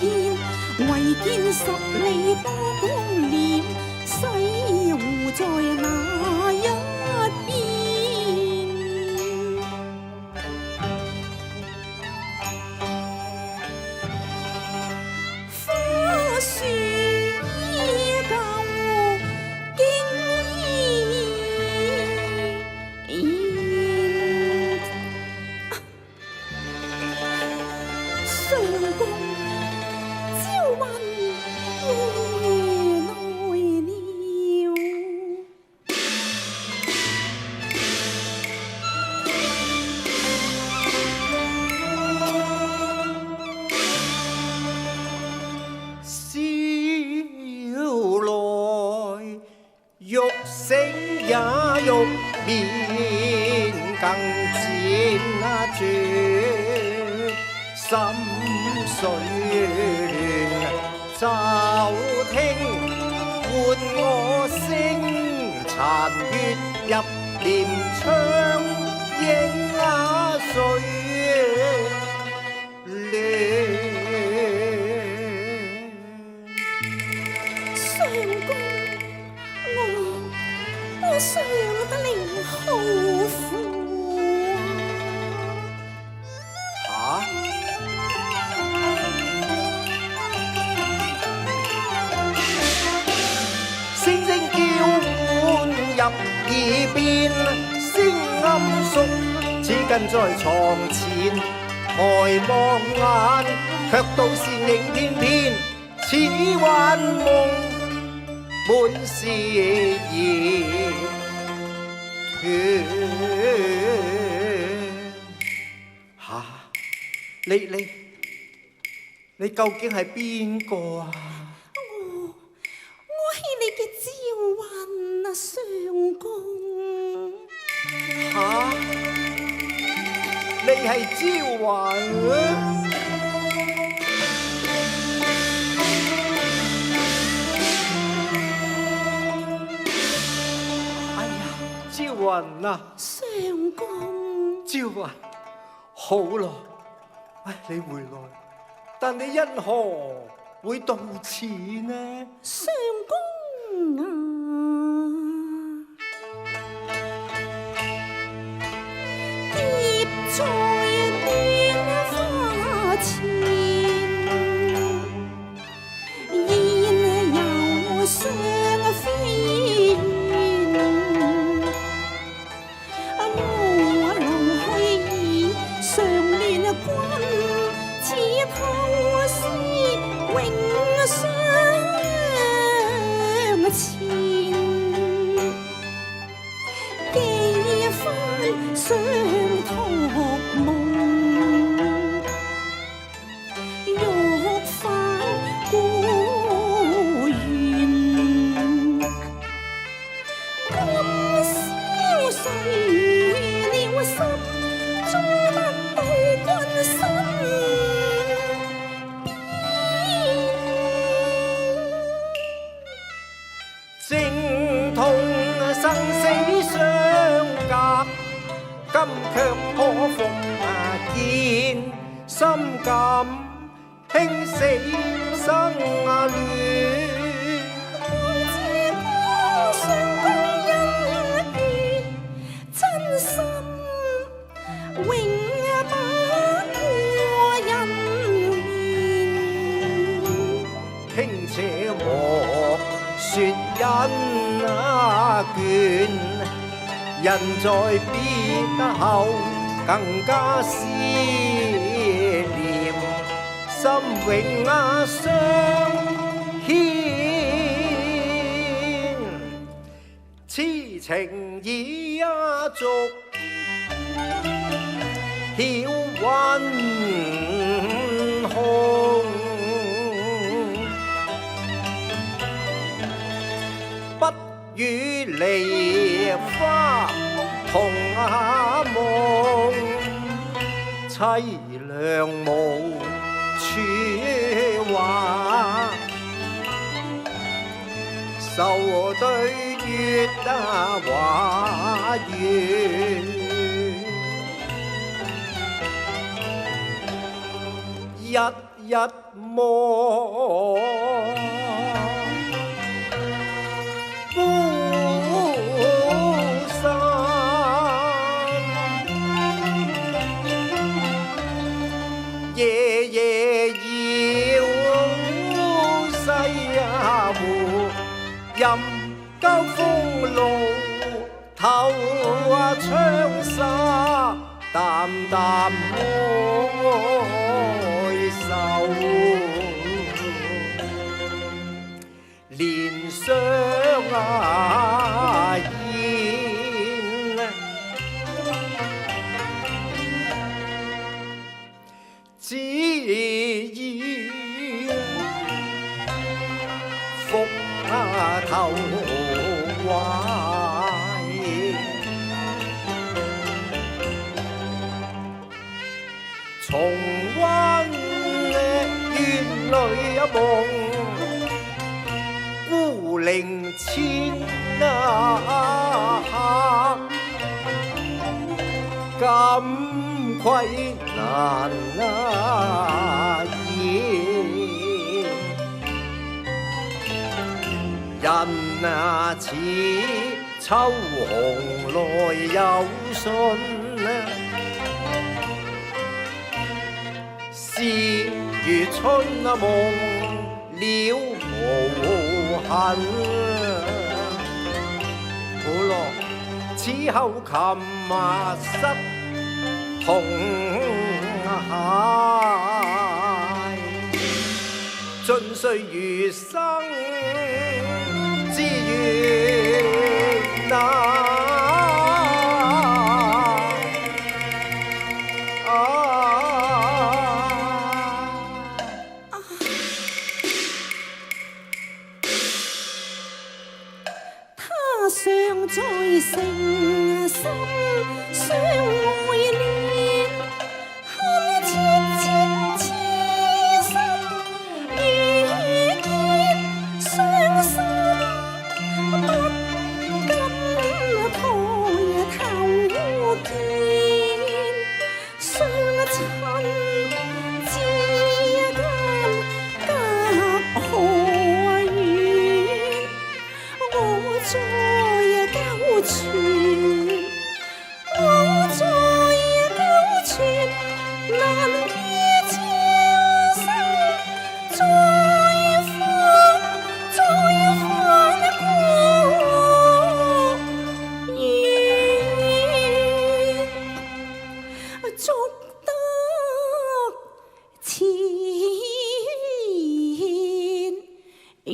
見，唯見十里波光瀲，西湖在那一邊。花樹依舊經年，上公朝雲夜來了。燒來欲醒也欲眠，更漸住心緒亂。驟聽喚我聲，殘月入簾窗，影水亂。相公，我想得你好苦啊！聲聲叫喚入耳邊，聲暗熟，似近在床前。抬望眼，卻道倩影翩翩，似幻夢，滿是疑團。嚇！你究竟係邊個啊？我係你嘅招魂啊，相公。嚇！你係招魂啊？哎呀，招魂啊！相公，招魂，好咯。唉，你回來，但你因何會到此呢？相公啊，蝶在戀花前，燕遊雙飛燕。路去矣，常戀君，似偷師永相纏。幾番相託夢，欲返故園。今宵碎了心，再不到君身邊。正痛生死相隔，今卻可復見，心感輕死生戀。相公恩怨，真心永不過人面。輕且莫說恩眷，人在別後更加思念，心永相牽。痴情已續，曉雲紅。不與梨花同夢，凄涼無處話。愁對月華圓，日一摸。夜夜要西湖，任交風露，透窗紗，淡淡哀愁，憐霜煙，只要復投懷，重溫園裏夢，孤零千感愧難言。人似秋紅來有信，事如春夢了無痕。好咯，此後琴瑟同諧，盡歲餘生之願他尚在誠心相愛戀，恨切切痴心，遇見傷心，不敢抬頭見，相親之間隔河遠，我在糾纏，我在糾纏，難以超生，再翻過緣，捉得前緣，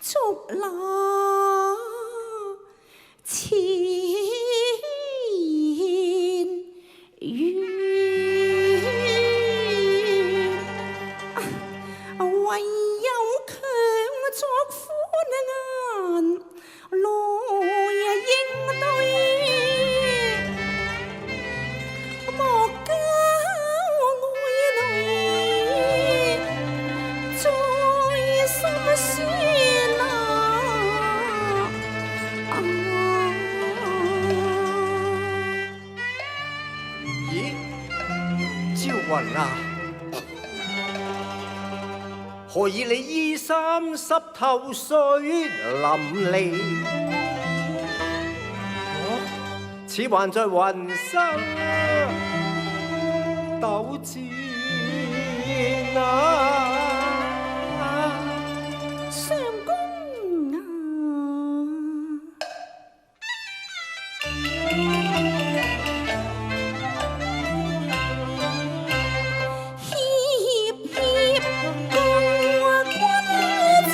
捉拿前緣，唯有強作歡顏來應對，莫教愛侶在心酸咦，朝雲啊，何以你衣衫濕透水淋漓？似還在雲生鬥戰相公啊，協協過君子，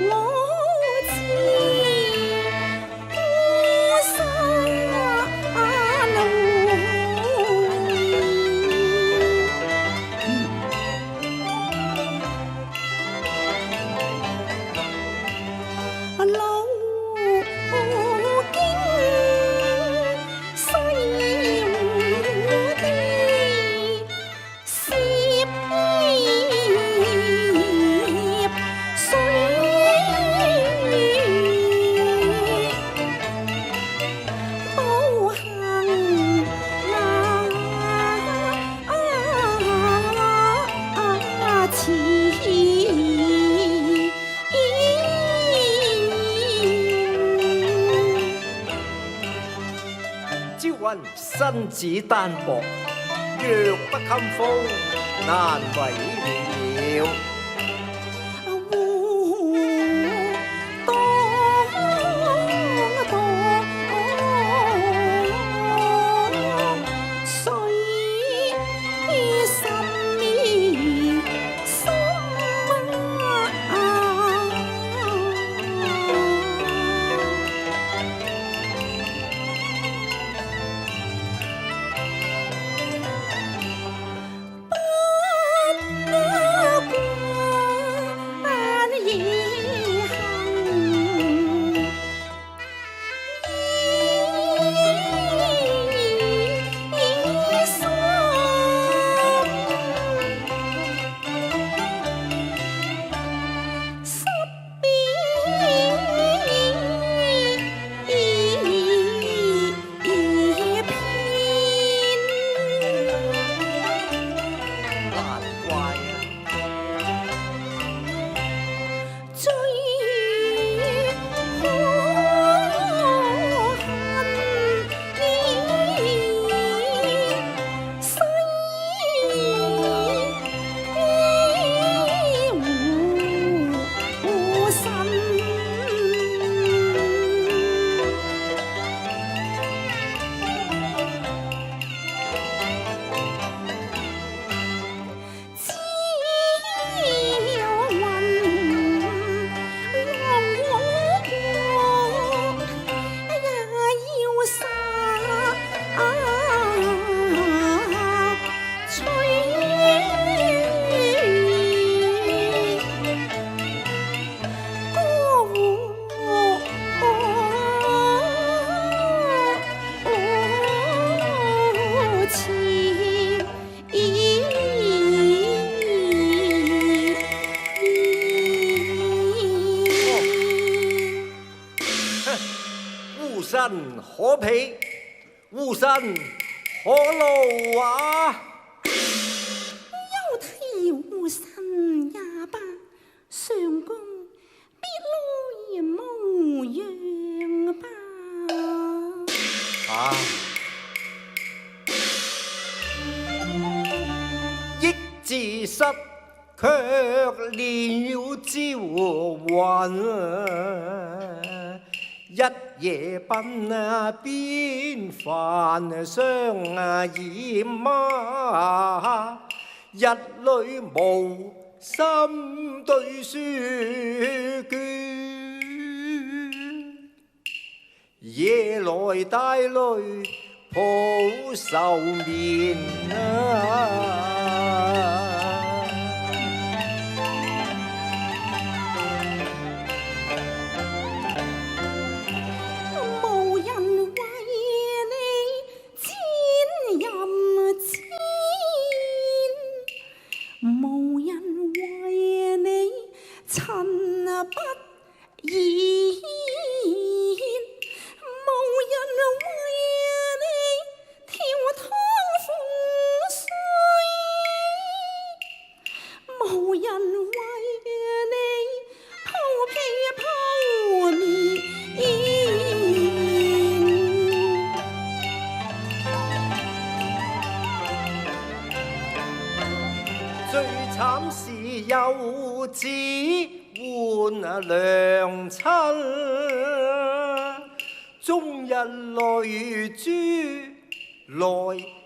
我自孤身路。身子單薄，弱不禁風，難為了。烏身可鄙，烏身可怒啊！休提烏身也罷，上公別來無恙吧。益自失，卻了朝雲。一夜奔邊帆相掩啊，日裏無心對書卷，夜來帶淚抱愁眠啊。最慘是幼子換良親，終日淚珠來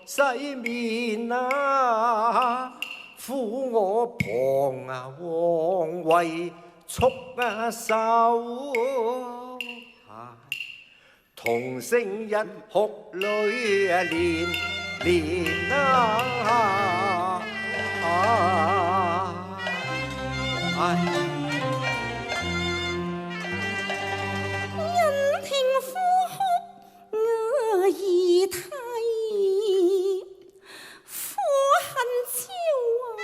洗面啊！苦我彷徨為束手，同聲一哭淚連啊！人聽夫哭我已睇，苦恨朝雲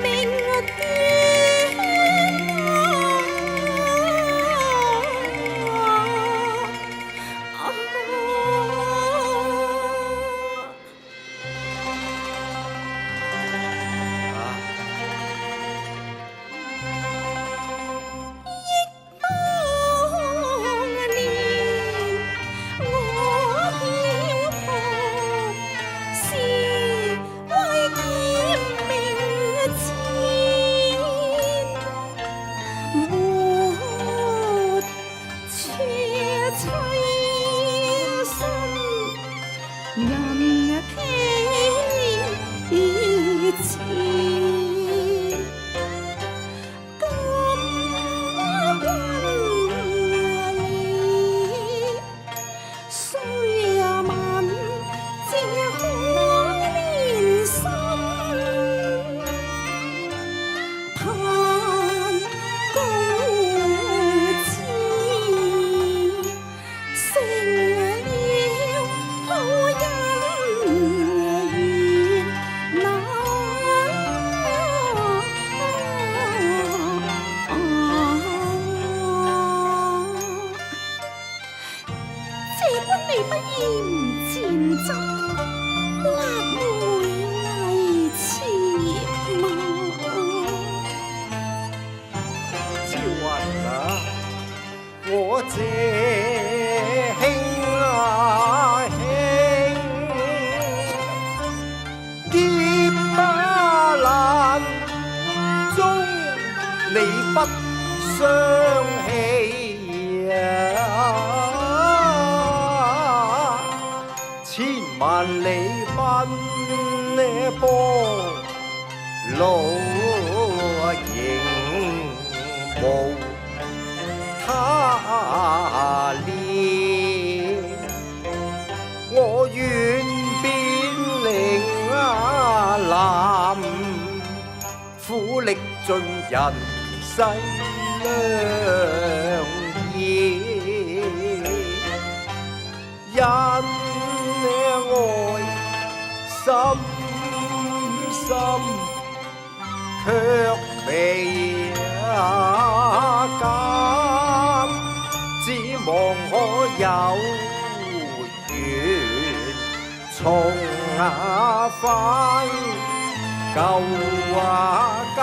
明我這兄啊兄，劫不難，終你不相棄啊！千萬里奔呢波路仍無他戀，我願變伶男，苦力盡人世良業，因愛深深卻未減，只望可有緣重返舊家。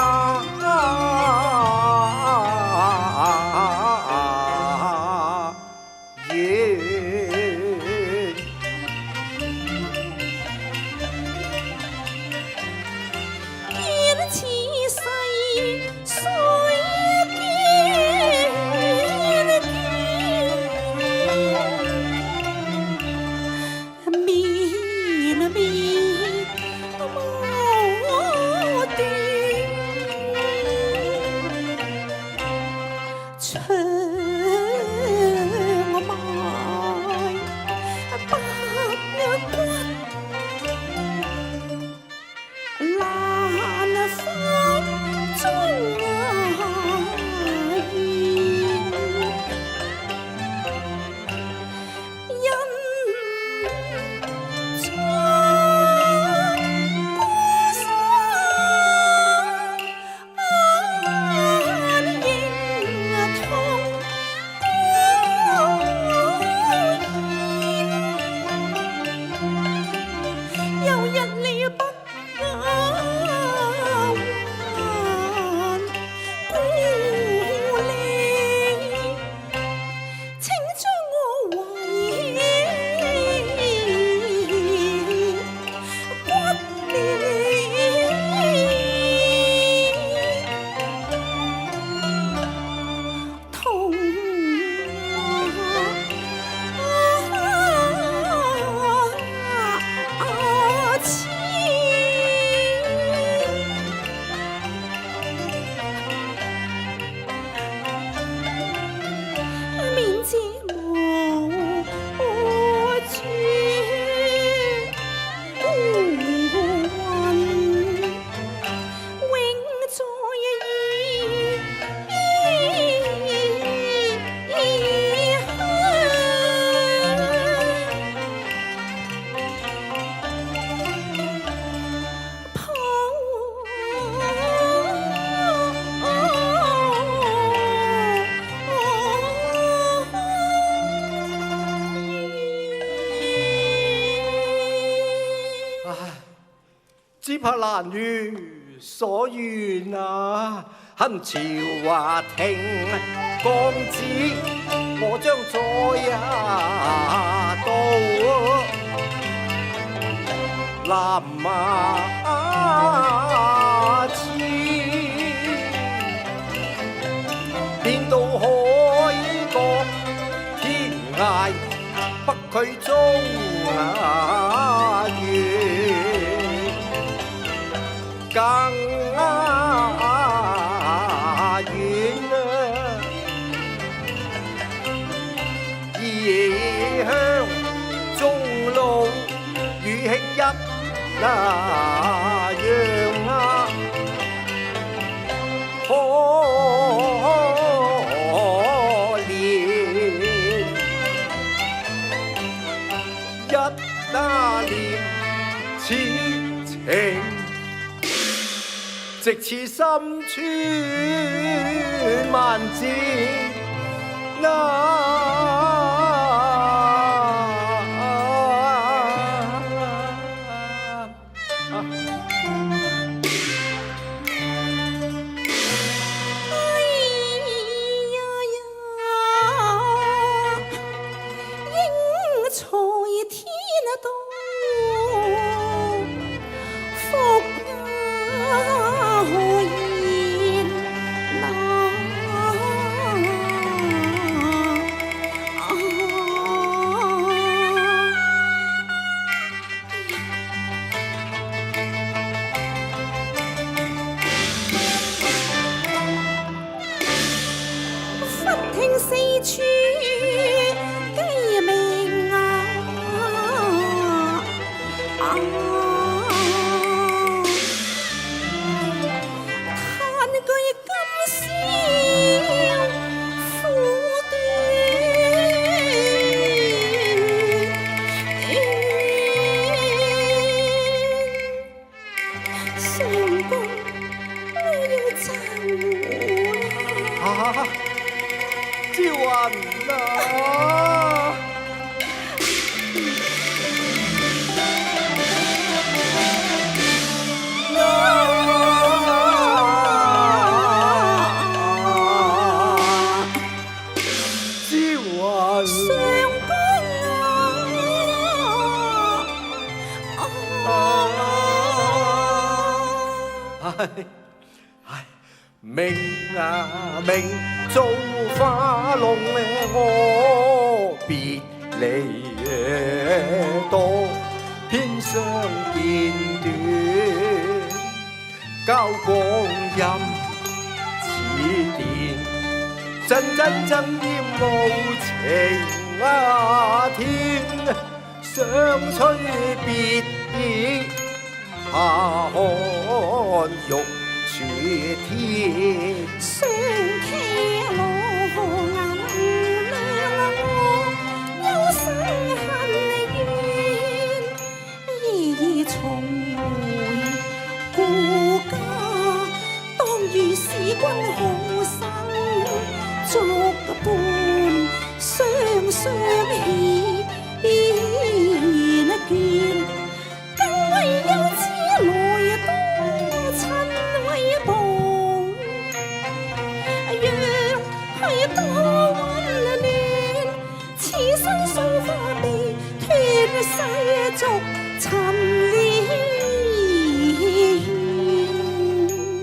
只怕難如所願啊！恨朝華庭降旨，我將在到南馬前，便到海角天涯，不拒中原。更遠啊！異鄉中路與昔日那樣啊，可憐一那念此情，直刺心穿萬箭啊！四處雞鳴啊！嘆句今宵苦短，相公我要走啦。朝雲啊！朝雲，相公啊！明啊明，造花龍我別離多，偏相見短，交光陰似電，陣陣陣煙霧情啊天，相催別意下看玉處天，雙騎羅銀亮我憂生恨怨，夜重回故家，當遇使君好生作伴，雙雙喜見，更為憂知來多親為伴，讓許多溫暖，此生送花被斷世俗沉澱。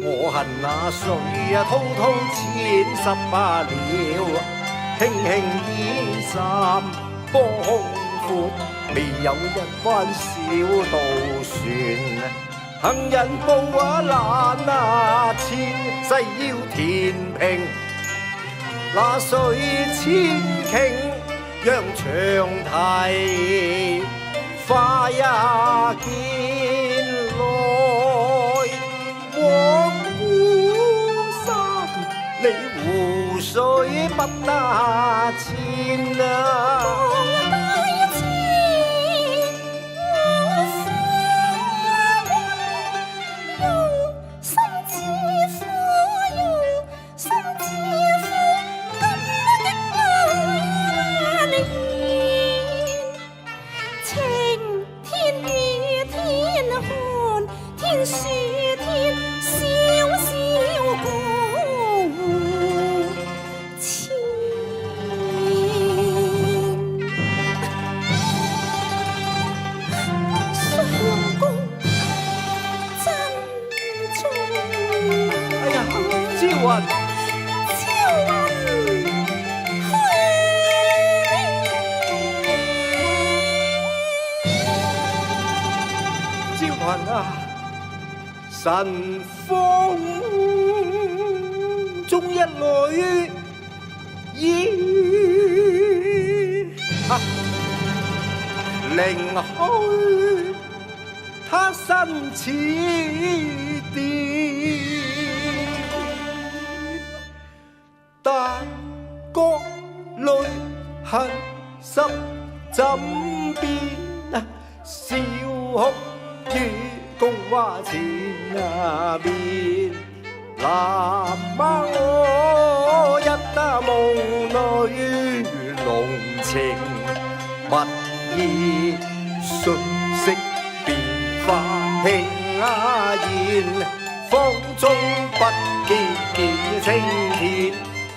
我恨那歲滔滔千十八了，輕輕衣衫波闊，未有一班小渡船。行人步啊難啊千世要填平，那水千頃讓長堤花也見來，往湖山你湖水不得遷啊！神風中一女兒，靈虛他身似電，但國裏恨濕枕邊，笑哭於宮花前面。南媽我一夢裏濃情蜜意，瞬息變化輕言，方中不見青天，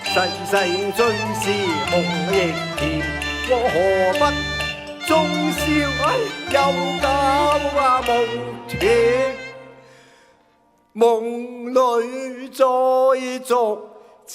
世世追思夢亦甜，我何不終宵又搞夢斷，夢裏再續情